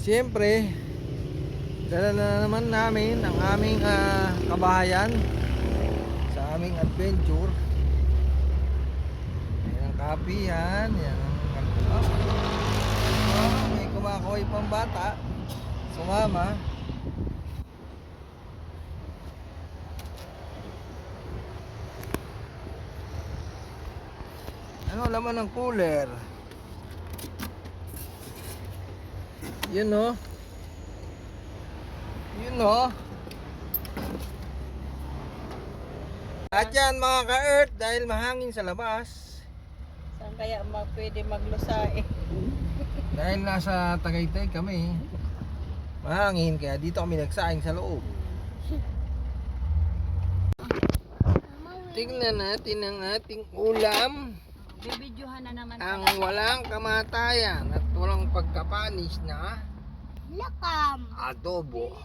Siyempre, dala na naman namin ang aming kabahayan sa aming adventure. Yan ang kapihan, yan ang may kumakaway pang bata, sumama. Ano laman ng cooler? Yun o. Yun o. At yan mga ka-earth, dahil mahangin sa labas. Saan kaya pwede maglusae? Dahil nasa Tagaytay kami, mahangin, kaya dito kami nagsaing sa loob. Tingnan natin ang ating ulam. Bibidyohan na naman. Ang walang kamatayan at walang pagkapanis na lakam. adobo.